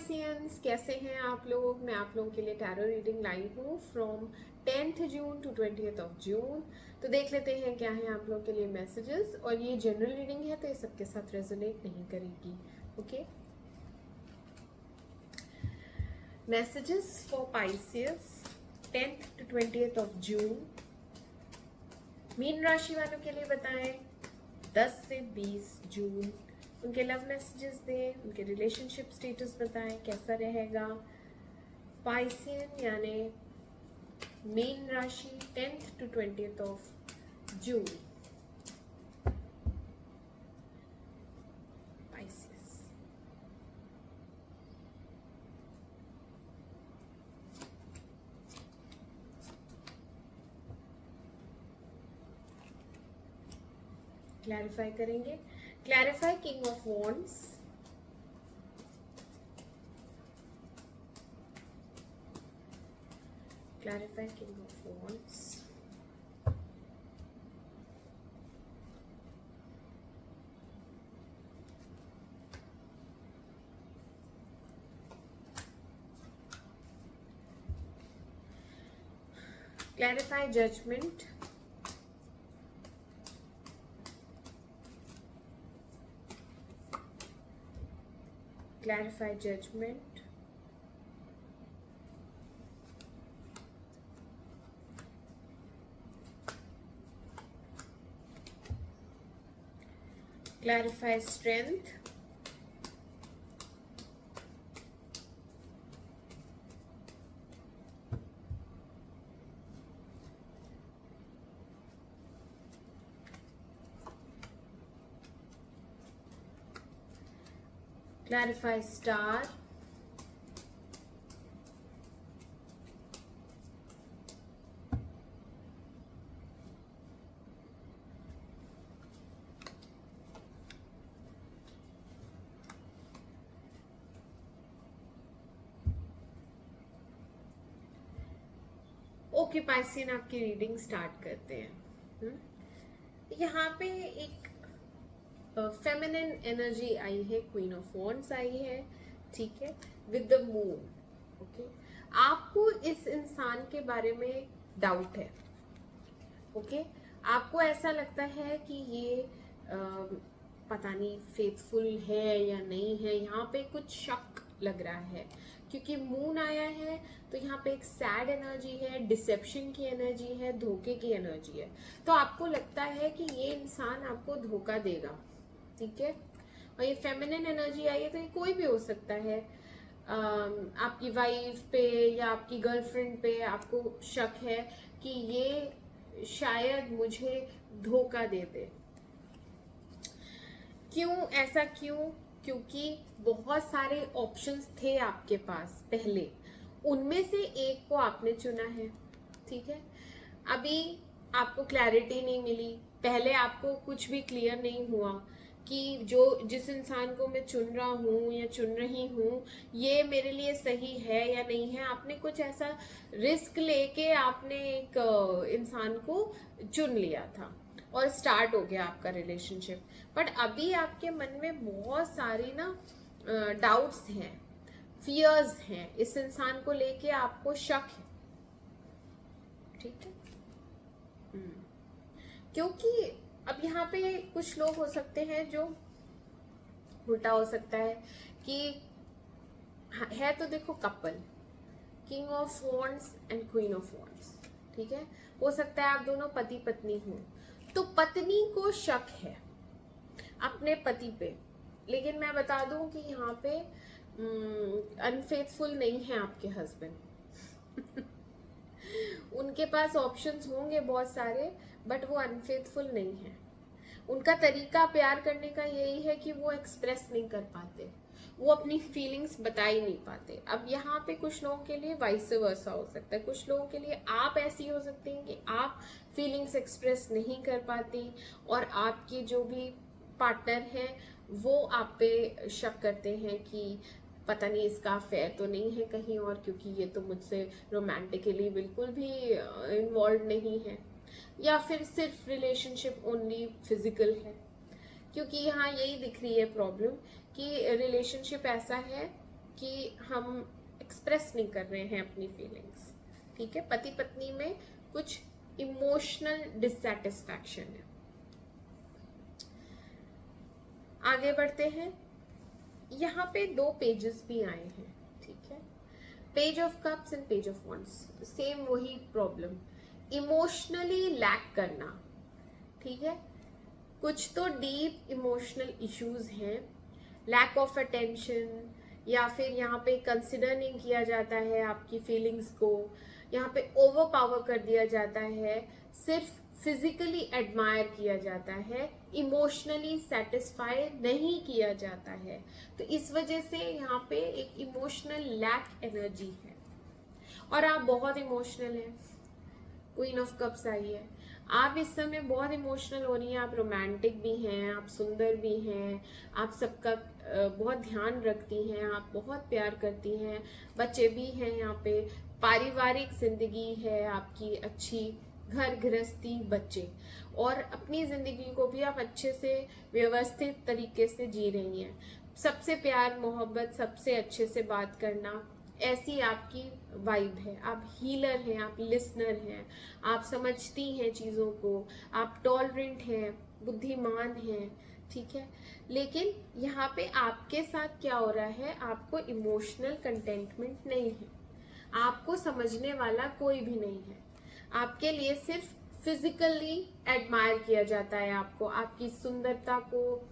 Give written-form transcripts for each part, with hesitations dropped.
Pisceans, कैसे हैं आप लोग। मैं आप लोगों के लिए टैरो रीडिंग लाई हूँ from 10th June to 20th of June. तो देख लेते हैं क्या है आप लोगों के लिए मैसेजेस। और ये जनरल रीडिंग है तो ये सबके साथ रेजोनेट नहीं करेगी। Okay, messages for Pisces 10th to 20th of June. मीन राशि वालों के लिए बताएं 10 से 20 जून। उनके लव मैसेजेस दें, उनके रिलेशनशिप स्टेटस बताएं कैसा रहेगा। पाइसियन यानी मीन राशि 10th to 20th of June. Pisces clarify करेंगे। Clarify king of wands, clarify king of wands, clarify judgment, clarify judgment, clarify strength, clarify star, okay Piscean आपकी reading start करते हैं। यहाँ पे एक फेमिनिन एनर्जी आई है, क्वीन ऑफ वॉन्ड्स आई है, ठीक है, विद द मून। ओके, आपको इस इंसान के बारे में डाउट है। ओके, आपको ऐसा लगता है कि ये पता नहीं फेथफुल है या नहीं है। यहाँ पे कुछ शक लग रहा है क्योंकि मून आया है तो यहाँ पे एक सैड एनर्जी है, डिसेप्शन की एनर्जी है, धोखे की एनर्जी है। तो आपको लगता है कि ये इंसान आपको धोखा देगा, ठीक है। और ये फेमिनिन एनर्जी आई है तो ये कोई भी हो सकता है। आपकी वाइफ पे या आपकी गर्लफ्रेंड पे आपको शक है कि ये शायद मुझे धोखा दे दे। क्यों ऐसा, क्यों? क्योंकि बहुत सारे ऑप्शंस थे आपके पास पहले, उनमें से एक को आपने चुना है, ठीक है। अभी आपको क्लैरिटी नहीं मिली, पहले आपको कुछ भी क्लियर नहीं हुआ कि जिस इंसान को मैं चुन रहा हूँ या चुन रही हूँ ये मेरे लिए सही है या नहीं है। आपने कुछ ऐसा रिस्क लेके आपने एक इंसान को चुन लिया था और स्टार्ट हो गया आपका रिलेशनशिप। बट अभी आपके मन में बहुत सारी ना डाउट्स हैं, फियर्स हैं, इस इंसान को लेके आपको शक है, ठीक है। क्योंकि अब यहाँ पे कुछ लोग हो सकते हैं जो उल्टा हो सकता है कि है तो देखो couple, king of wands and queen of wands, ठीक है। हो सकता है आप दोनों पति पत्नी हो, तो पत्नी को शक है अपने पति पे। लेकिन मैं बता दूं कि यहाँ पे अनफेथफुल नहीं है आपके हस्बैंड उनके पास ऑप्शंस होंगे बहुत सारे, बट वो अनफेथफुल नहीं है। उनका तरीका प्यार करने का यही है कि वो एक्सप्रेस नहीं कर पाते, वो अपनी फीलिंग्स बता ही नहीं पाते। अब यहाँ पे कुछ लोगों के लिए वाइस वर्सा हो सकता है, कुछ लोगों के लिए आप ऐसी हो सकती हैं कि आप फीलिंग्स एक्सप्रेस नहीं कर पाती और आपकी जो भी पार्टनर है वो आप पे शक करते हैं कि पता नहीं इसका अफेयर तो नहीं है कहीं और, क्योंकि ये तो मुझसे रोमांटिकली बिल्कुल भी इन्वॉल्व नहीं है, या फिर सिर्फ रिलेशनशिप ओनली फिजिकल है। क्योंकि यहाँ यही दिख रही है प्रॉब्लम कि रिलेशनशिप ऐसा है कि हम एक्सप्रेस नहीं कर रहे हैं अपनी फीलिंग्स, ठीक है। पति पत्नी में कुछ इमोशनल डिससैटिस्फैक्शन है। आगे बढ़ते हैं। यहाँ पे 2 पेजेस भी आए हैं, ठीक है। Page of cups and page of wands, same वही प्रॉब्लम, इमोशनली लैक करना, ठीक है। कुछ तो डीप इमोशनल इश्यूज हैं, लैक ऑफ अटेंशन, या फिर यहाँ पे कंसिडर नहीं किया जाता है आपकी फीलिंग्स को, यहाँ पे ओवर पावर कर दिया जाता है, सिर्फ फिजिकली एडमायर किया जाता है, इमोशनली सेटिस्फाई नहीं किया जाता है। तो इस वजह से यहाँ पे एक इमोशनल लैक एनर्जी है और आप बहुत इमोशनल हैं। क्वीन ऑफ कप्स आई है, आप इस समय बहुत इमोशनल हो रही हैं, आप रोमांटिक भी हैं, आप सुंदर भी हैं, आप सबका बहुत ध्यान रखती हैं, आप बहुत प्यार करती हैं, बच्चे भी हैं, यहाँ पे पारिवारिक जिंदगी है आपकी अच्छी, घर गृहस्थी बच्चे, और अपनी जिंदगी को भी आप अच्छे से व्यवस्थित तरीके से जी रही हैं। सबसे प्यार मोहब्बत, सबसे अच्छे से बात करना, ऐसी आपकी वाइब है। आप हीलर हैं, आप लिसनर हैं, आप समझती हैं चीज़ों को, आप टॉलरेंट हैं, बुद्धिमान हैं, ठीक है। लेकिन यहाँ पे आपके साथ क्या हो रहा है, आपको इमोशनल कंटेंटमेंट नहीं है, आपको समझने वाला कोई भी नहीं है, आपके लिए सिर्फ फिजिकली एडमायर किया जाता है आपको, आपकी सुंदरता को,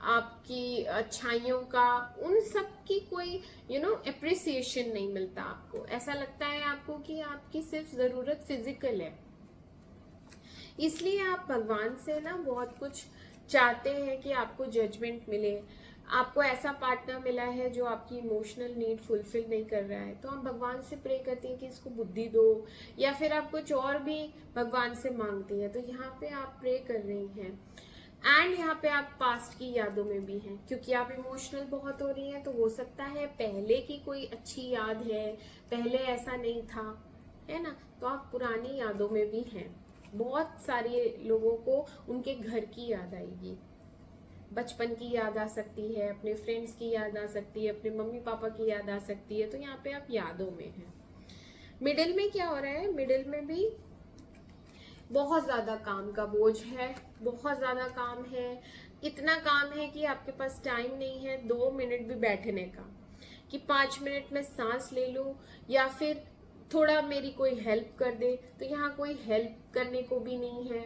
आपकी अच्छाइयों का, उन सब की कोई एप्रिसिएशन नहीं मिलता आपको। ऐसा लगता है आपको कि आपकी सिर्फ जरूरत फिजिकल है। इसलिए आप भगवान से ना बहुत कुछ चाहते हैं कि आपको जजमेंट मिले, आपको ऐसा पार्टनर मिला है जो आपकी इमोशनल नीड फुलफिल नहीं कर रहा है, तो आप भगवान से प्रे करती हैं कि इसको बुद्धि दो, या फिर आप कुछ और भी भगवान से मांगती हैं। तो यहाँ पे आप प्रे कर रही हैं, एंड यहाँ पे आप पास्ट की यादों में भी हैं, क्योंकि आप इमोशनल बहुत हो रही हैं। तो हो सकता है पहले की कोई अच्छी याद है, पहले ऐसा नहीं था, है ना, तो आप पुरानी यादों में भी हैं। बहुत सारे लोगों को उनके घर की याद आएगी, बचपन की याद आ सकती है, अपने फ्रेंड्स की याद आ सकती है, अपने मम्मी पापा की याद आ सकती है। तो यहाँ पे आप यादों में हैं। मिडिल में क्या हो रहा है, मिडिल में भी बहुत ज्यादा काम का बोझ है, बहुत ज्यादा काम है, इतना काम है कि आपके पास टाइम नहीं है 2 मिनट भी बैठने का, कि 5 मिनट में सांस ले लूं, या फिर थोड़ा मेरी कोई हेल्प कर दे। तो यहाँ कोई हेल्प करने को भी नहीं है।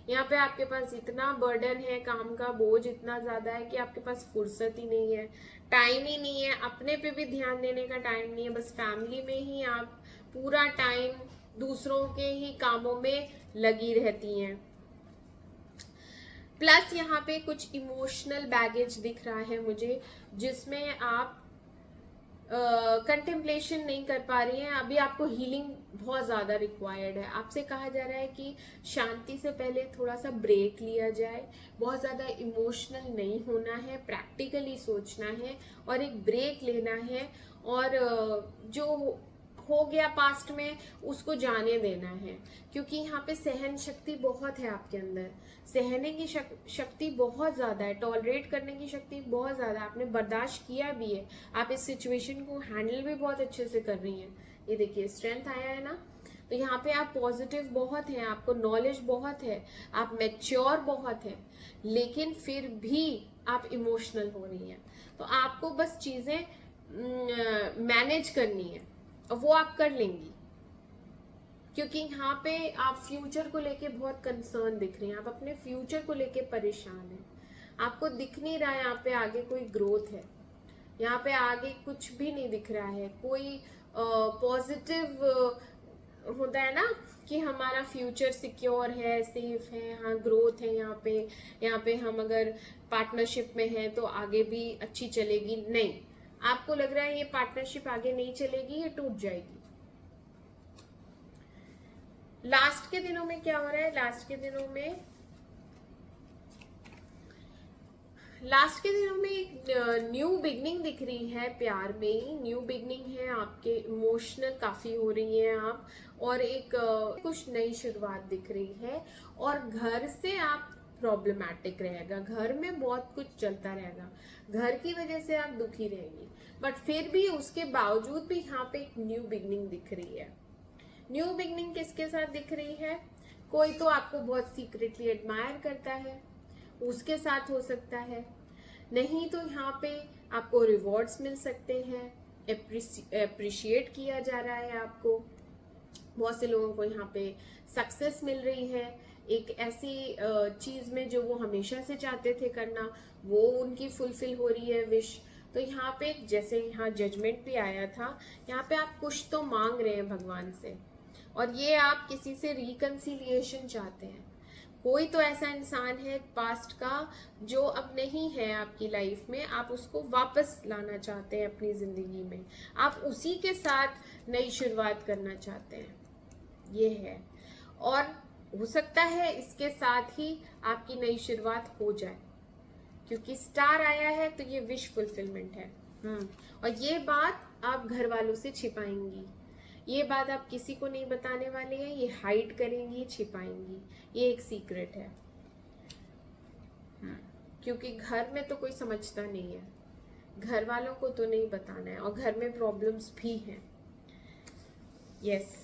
यहाँ पे आपके पास इतना बर्डन है, काम का बोझ इतना ज्यादा है कि आपके पास फुर्सत ही नहीं है, टाइम ही नहीं है, अपने पे भी ध्यान देने का टाइम नहीं है। बस फैमिली में ही आप पूरा टाइम दूसरों के ही कामों में लगी रहती हैं। प्लस यहाँ पे कुछ इमोशनल बैगेज दिख रहा है मुझे, जिसमें आप कंटेम्पलेशन नहीं कर पा रही हैं। अभी आपको हीलिंग बहुत ज़्यादा रिक्वायर्ड है। आपसे कहा जा रहा है कि शांति से पहले थोड़ा सा ब्रेक लिया जाए, बहुत ज़्यादा इमोशनल नहीं होना है, प्रैक्टिकली सोचना है और एक ब्रेक लेना है, और जो हो गया पास्ट में उसको जाने देना है। क्योंकि यहाँ पे सहन शक्ति बहुत है आपके अंदर, सहने की शक्ति बहुत ज्यादा है, टॉलरेट करने की शक्ति बहुत ज्यादा है, आपने बर्दाश्त किया भी है, आप इस सिचुएशन को हैंडल भी बहुत अच्छे से कर रही हैं। ये देखिए स्ट्रेंथ आया है ना। तो यहाँ पे आप पॉजिटिव बहुत हैं, आपको नॉलेज बहुत है, आप मैच्योर बहुत है, लेकिन फिर भी आप इमोशनल हो रही हैं। तो आपको बस चीजें मैनेज करनी है, वो आप कर लेंगी। क्योंकि यहाँ पे आप फ्यूचर को लेके बहुत कंसर्न दिख रही हैं, आप अपने फ्यूचर को लेके परेशान हैं, आपको दिख नहीं रहा है यहाँ पे आगे कोई ग्रोथ है, यहाँ पे आगे कुछ भी नहीं दिख रहा है, कोई पॉजिटिव होता है ना कि हमारा फ्यूचर सिक्योर है, सेफ है, हाँ ग्रोथ है यहाँ पे हम अगर पार्टनरशिप में हैं तो आगे भी अच्छी चलेगी। नहीं, आपको लग रहा है ये पार्टनरशिप आगे नहीं चलेगी, ये टूट जाएगी। लास्ट के दिनों में क्या हो रहा है, लास्ट के दिनों में एक न्यू बिगनिंग दिख रही है, प्यार में ही न्यू बिगनिंग है, आपके इमोशनल काफी हो रही हैं आप, और एक कुछ नई शुरुआत दिख रही है। और घर से आप प्रॉब्लमैटिक रहेगा, घर में बहुत कुछ चलता रहेगा, घर की वजह से आप दुखी रहेंगी। बट फिर भी उसके बावजूद भी यहाँ पे एक न्यू बिगनिंग दिख रही है। न्यू बिगनिंग किसके साथ दिख रही है? कोई तो आपको बहुत सीक्रेटली एडमायर करता है, उसके साथ हो सकता है, नहीं तो यहाँ पे आपको रिवॉर्ड्स मिल सकते हैं, अप्रिशिएट किया जा रहा है आपको। बहुत से लोगों को यहाँ पे सक्सेस मिल रही है, एक ऐसी चीज में जो वो हमेशा से चाहते थे करना, वो उनकी फुलफिल हो रही है विश। तो यहाँ पे जैसे यहाँ जजमेंट भी आया था, यहाँ पे आप कुछ तो मांग रहे हैं भगवान से, और ये आप किसी से रिकंसिलिएशन चाहते हैं। कोई तो ऐसा इंसान है पास्ट का जो अब नहीं है आपकी लाइफ में, आप उसको वापस लाना चाहते हैं अपनी जिंदगी में, आप उसी के साथ नई शुरुआत करना चाहते हैं, ये है। और हो सकता है इसके साथ ही आपकी नई शुरुआत हो जाए, क्योंकि स्टार आया है तो ये विश फुलफिलमेंट है। और ये बात आप घर वालों से छिपाएंगी, ये बात आप किसी को नहीं बताने वाले हैं, ये हाइड करेंगी, छिपाएंगी, ये एक सीक्रेट है। क्योंकि घर में तो कोई समझता नहीं है, घर वालों को तो नहीं बताना है, और घर में प्रॉब्लम्स भी हैं। यस,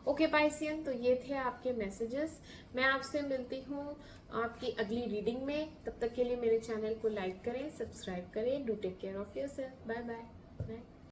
ओके पाइसियन, तो ये थे आपके मैसेजेस। मैं आपसे मिलती हूँ आपकी अगली रीडिंग में। तब तक के लिए मेरे चैनल को लाइक करें, सब्सक्राइब करें। Do take care of yourself. Bye bye.